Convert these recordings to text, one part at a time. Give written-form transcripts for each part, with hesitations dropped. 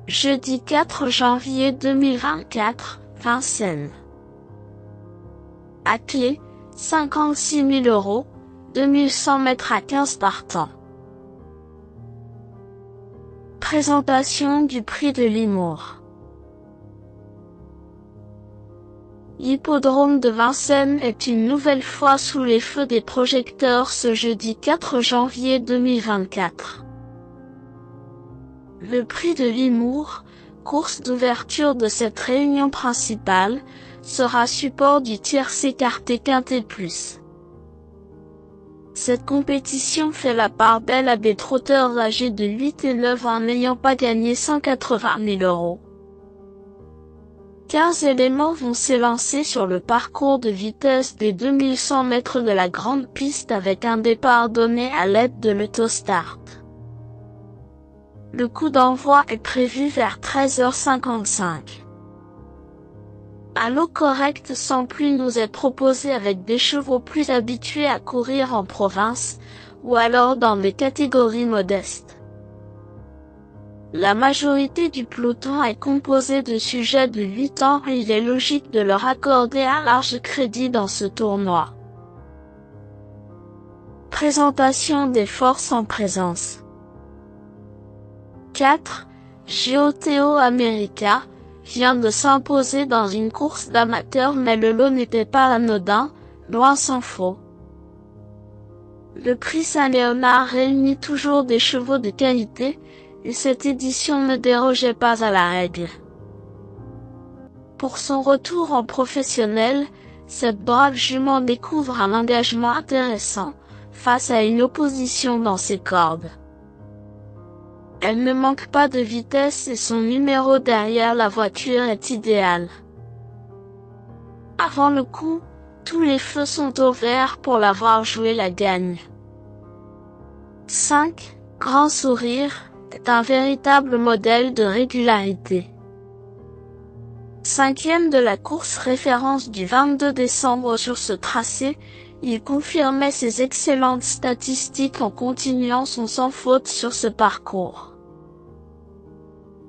Jeudi 4 janvier 2024, Vincennes. À clé, 56 000 €, 2100 mètres à 15 partants. Présentation du prix de l'humour. L'hippodrome de Vincennes est une nouvelle fois sous les feux des projecteurs ce jeudi 4 janvier 2024. Le prix de l'humour, course d'ouverture de cette réunion principale, sera support du tiercé écarté quintet plus. Cette compétition fait la part belle à des trotteurs âgés de 8 et 9 ans n'ayant pas gagné 180 000 €. 15 éléments vont s'élancer sur le parcours de vitesse des 2100 mètres de la grande piste avec un départ donné à l'aide de l'autostart. Le coup d'envoi est prévu vers 13h55. Un lot correct sans pluie nous est proposé avec des chevaux plus habitués à courir en province, ou alors dans des catégories modestes. La majorité du peloton est composée de sujets de 8 ans et il est logique de leur accorder un large crédit dans ce tournoi. Présentation des forces en présence. 4. GOTO America vient de s'imposer dans une course d'amateurs mais le lot n'était pas anodin, loin s'en faut. Le prix Saint-Léonard réunit toujours des chevaux de qualité, et cette édition ne dérogeait pas à la règle. Pour son retour en professionnel, cette brave jument découvre un engagement intéressant, face à une opposition dans ses cordes. Elle ne manque pas de vitesse et son numéro derrière la voiture est idéal. Avant le coup, tous les feux sont au vert pour l'avoir joué la gagne. 5. Grand Sourire est un véritable modèle de régularité. 5e de la course référence du 22 décembre sur ce tracé, il confirmait ses excellentes statistiques en continuant son sans faute sur ce parcours.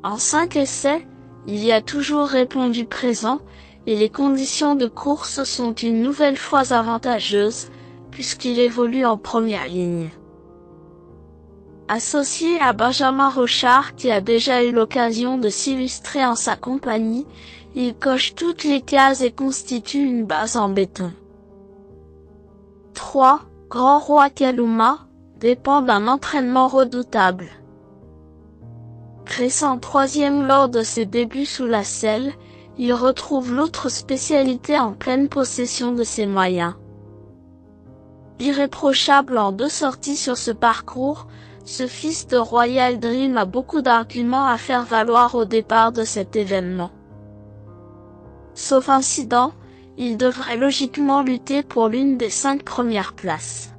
En 5 essais, il y a toujours répondu présent, et les conditions de course sont une nouvelle fois avantageuses, puisqu'il évolue en première ligne. Associé à Benjamin Rochard qui a déjà eu l'occasion de s'illustrer en sa compagnie, il coche toutes les cases et constitue une base en béton. 3. Grand Roi Kaluma dépend d'un entraînement redoutable. Récent 3e lors de ses débuts sous la selle, il retrouve l'autre spécialité en pleine possession de ses moyens. Irréprochable en 2 sorties sur ce parcours, ce fils de Royal Dream a beaucoup d'arguments à faire valoir au départ de cet événement. Sauf incident, il devrait logiquement lutter pour l'une des 5 premières places.